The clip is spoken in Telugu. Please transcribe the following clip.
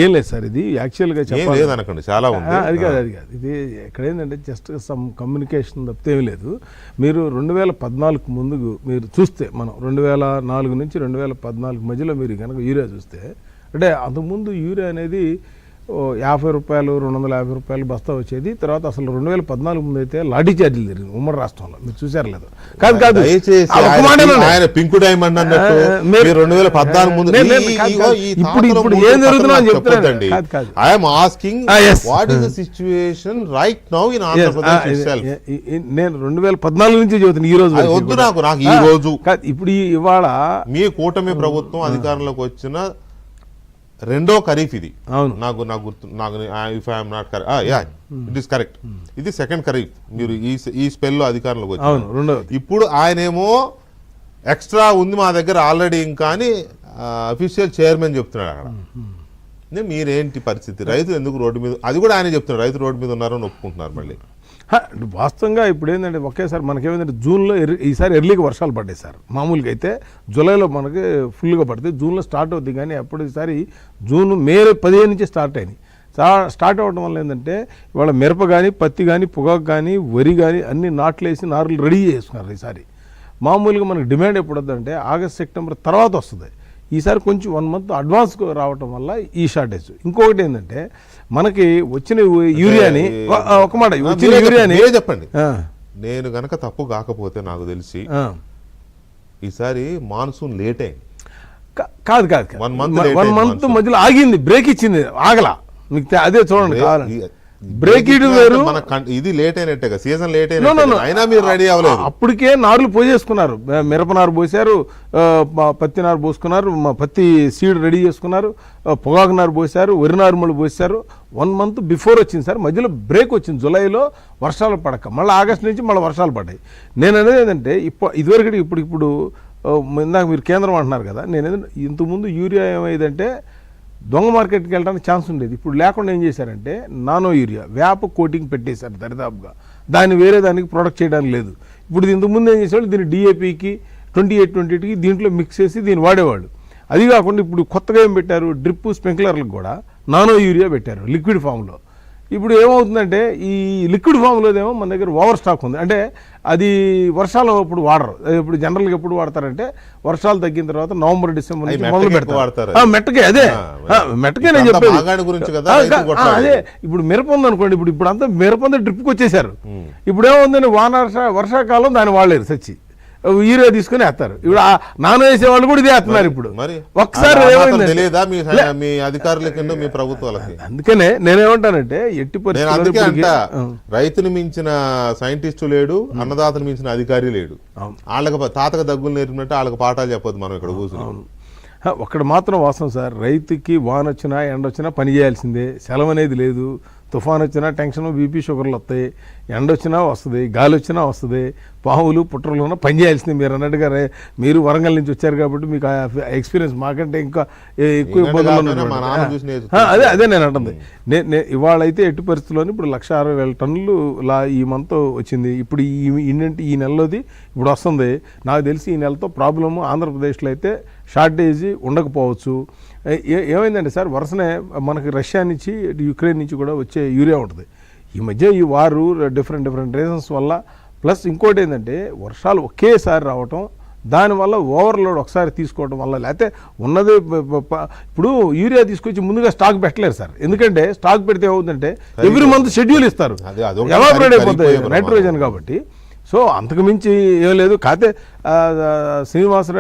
ఏం లేదు సార్, ఇది యాక్చువల్గా చెప్పాలి అనుకోండి చాలా అది కాదు ఇది ఎక్కడ ఏంటంటే జస్ట్ సమ్ కమ్యూనికేషన్ తప్పితే ఏమీ లేదు. మీరు 2014 ముందు మీరు చూస్తే, మనం 2004 నుంచి 2014 మధ్యలో మీరు కనుక యూరియా చూస్తే, అంటే అంతకుముందు యూరియా అనేది 50 రూపాయలు 250 రూపాయలు బస్తా వచ్చేది. తర్వాత అసలు 2014 ముందు అయితే లాఠీ చార్జీలు జరిగింది ఉమ్మడి రాష్ట్రంలో, మీరు చూసారు లేదు? కాదు పింకు డైమండ్ అన్నట్టు 2014 ముందు ఇప్పుడు ఏం జరుగుతుందో అని చెప్తానండి. I'm asking what is the situation right now in Andhra Pradesh itself. నేను 2014 నుంచి చెబుతాను, ఈ రోజు వద్దు నాకు ఈ రోజు. ఇప్పుడు ఇవాళ మీ కూటమి ప్రభుత్వం అధికారంలోకి వచ్చిన రెండో ఖరీఫ్ ఇది. అవును, నాకు గుర్తు, నాకు if I'm not it is correct, ఇది సెకండ్ ఖరీఫ్ మీరు ఈ స్పెల్లో అధికారంలోకి వచ్చారు. ఇప్పుడు ఆయనేమో ఎక్స్ట్రా ఉంది మా దగ్గర ఆల్రెడీ ఇంకా అని అఫీషియల్ చైర్మన్ చెప్తున్నాడు అక్కడ. మీరేంటి పరిస్థితి? రైతులు ఎందుకు రోడ్డు మీద, అది కూడా ఆయన చెప్తున్నారు, రైతు రోడ్డు మీద ఉన్నారని ఒప్పుకుంటున్నారు. మళ్ళీ వాస్తవంగా ఇప్పుడు ఏంటంటే ఒకేసారి మనకేమైందంటే జూన్లో ఈసారి ఎర్లీగా వర్షాలు పడ్డాయి సార్. మామూలుగా అయితే జూలైలో మనకి ఫుల్గా పడుతుంది, జూన్లో స్టార్ట్ అవుతుంది. కానీ అప్పుడు ఈసారి మే 15 నుంచి స్టార్ట్ అయినాయి. స్టార్ట్ అవ్వడం వల్ల ఏంటంటే ఇవాళ మిరప కానీ, పత్తి కానీ, పొగాకు కానీ, వరి కానీ అన్ని నాట్లేసి నారులు రెడీ చేసుకున్నారు. ఈసారి మామూలుగా మనకు డిమాండ్ ఎప్పుడు వద్దంటే ఆగస్ట్ సెప్టెంబర్ తర్వాత వస్తుంది. ఈసారి కొంచెం 1 మంత్ అడ్వాన్స్ రావటం వల్ల ఈ షార్టేజ్. ఇంకొకటి ఏంటంటే మనకి వచ్చిన యూరియాని ఒక మాట వచ్చిన యూరియాని చెప్పండి, నేను గనక తప్పు కాకపోతే నాకు తెలిసి ఈసారి మాన్సూన్ లేట్ అయింది. కాదు 1 మంత్ మధ్యలో ఆగింది, బ్రేక్ ఇచ్చింది, ఆగలా. మీకు అదే చూడండి, కావాలండి బ్రేక్ ఇవ్వడం వేరు, ఇది లేట్ అయినట్టే, సీజన్ లేట్ అయినా మీరు రెడీ అవ్వలేదు. అప్పటికే నారులు పోసేసుకున్నారు, మిరప నారు పోసారు, పత్తి నారు పోసుకున్నారు, పత్తి సీడ్ రెడీ చేసుకున్నారు, పొగాకు నారు పోసారు, వరి నారుమలు పోసారు. 1 మంత్ బిఫోర్ వచ్చింది సార్. మధ్యలో బ్రేక్ వచ్చింది జూలైలో, వర్షాలు పడక మళ్ళీ ఆగస్టు నుంచి మళ్ళీ వర్షాలు పడ్డాయి. నేను అనేది ఏంటంటే ఇదివరకు ఇప్పుడు ఇందాక మీరు కేంద్రం అంటున్నారు కదా, నేను ఇంతకుముందు యూరియా ఏమైందంటే దొంగ మార్కెట్కి వెళ్ళడానికి ఛాన్స్ ఉండేది. ఇప్పుడు లేకుండా ఏం చేశారంటే నానో యూరియా వేప కోటింగ్ పెట్టేశారు దరిదాపుగా, దాన్ని వేరే దానికి ప్రొడక్ట్ చేయడానికి లేదు. ఇప్పుడు ఇంతకుముందు ఏం చేసేవాళ్ళు, దీన్ని DAPకి 28-28కి దీంట్లో మిక్స్ చేసి దీన్ని వాడేవాళ్ళు. అది కాకుండా ఇప్పుడు కొత్తగా ఏం పెట్టారు, డ్రిప్ స్ప్రింక్లర్లకు కూడా నానో యూరియా పెట్టారు లిక్విడ్ ఫామ్లో. ఇప్పుడు ఏమవుతుందంటే ఈ లిక్విడ్ ఫామ్లోదేమో మన దగ్గర ఓవర్ స్టాక్ ఉంది. అంటే అది వర్షాలు అప్పుడు వాడరు. ఇప్పుడు జనరల్గా ఎప్పుడు వాడతారంటే వర్షాలు తగ్గిన తర్వాత నవంబర్ డిసెంబర్ నుంచి మొదలు పెడతారు. మెట్టకే అదే మెట్టకే నేను చెప్పేది అదే. ఇప్పుడు మిరప ఉందనుకోండి, ఇప్పుడు అంతా మిరప అంతా డ్రిప్కి వచ్చేసారు. ఇప్పుడు ఏముందని వర్షాకాలం దాన్ని వాడలేరు, సచ్చి యూరియా తీసుకుని వేస్తారు. ఇప్పుడు నాన్న వేసే వాళ్ళు కూడా ఇదే వేస్తున్నారు. ఇప్పుడు ఒకసారి అందుకనే నేనేమంటానంటే ఎట్టి పరిస్థితుల్లో రైతుని మించిన సైంటిస్టు లేడు, అన్నదాతను మించిన అధికారి లేడు. వాళ్ళకి తాతకు దగ్గులు నేర్పినట్టు వాళ్ళకి పాఠాలు చెప్పొద్దు మనం ఇక్కడ కూర్చుని. ఒక్కడ మాత్రం వాస్తవం సార్, రైతుకి వాన వచ్చినా ఎండ వచ్చినా పని చేయాల్సిందే, సెలవు అనేది లేదు. తుఫాన్ వచ్చినా టెన్షన్, BP, షుగర్లు వస్తాయి. ఎండ వచ్చినా వస్తుంది, గాలి వచ్చినా వస్తుంది, పాములు పుట్రలు ఉన్నా పని చేయాల్సింది. మీరు అన్నట్టుగా మీరు వరంగల్ నుంచి వచ్చారు కాబట్టి మీకు ఎక్స్పీరియన్స్ మాకంటే ఇంకా ఎక్కువ ఇబ్బందులు. అదే నేను అంటుంది. ఇవాళ అయితే ఎట్టి పరిస్థితుల్లోని ఇప్పుడు 160,000 టన్నులు ఈ మంత్ వచ్చింది. ఇప్పుడు ఈ నెలలోది ఇప్పుడు వస్తుంది. నాకు తెలిసి ఈ నెలతో ప్రాబ్లము ఆంధ్రప్రదేశ్లో అయితే షార్టేజ్ ఉండకపోవచ్చు. ఏమైందంటే సార్, వరుసనే మనకి రష్యా నుంచి యుక్రెయిన్ నుంచి కూడా వచ్చే యూరియా ఉంటుంది. ఈ మధ్య ఈ వారు డిఫరెంట్ రీజన్స్ వల్ల, ప్లస్ ఇంకోటి ఏంటంటే వర్షాలు ఒకేసారి రావటం, దానివల్ల ఓవర్లోడ్ ఒకసారి తీసుకోవడం వల్ల, లేకపోతే ఉన్నది ఇప్పుడు యూరియా తీసుకొచ్చి ముందుగా స్టాక్ పెట్టలేరు సార్. ఎందుకంటే స్టాక్ పెడితే ఏమవుతుందంటే ఎవ్రీ మంత్ షెడ్యూల్ ఇస్తారు, ఎవాపరేట్ అయిపోతుంది నైట్రోజన్ కాబట్టి. సో అంతకు మించి ఏం లేదు. కాకపోతే శ్రీనివాసరావు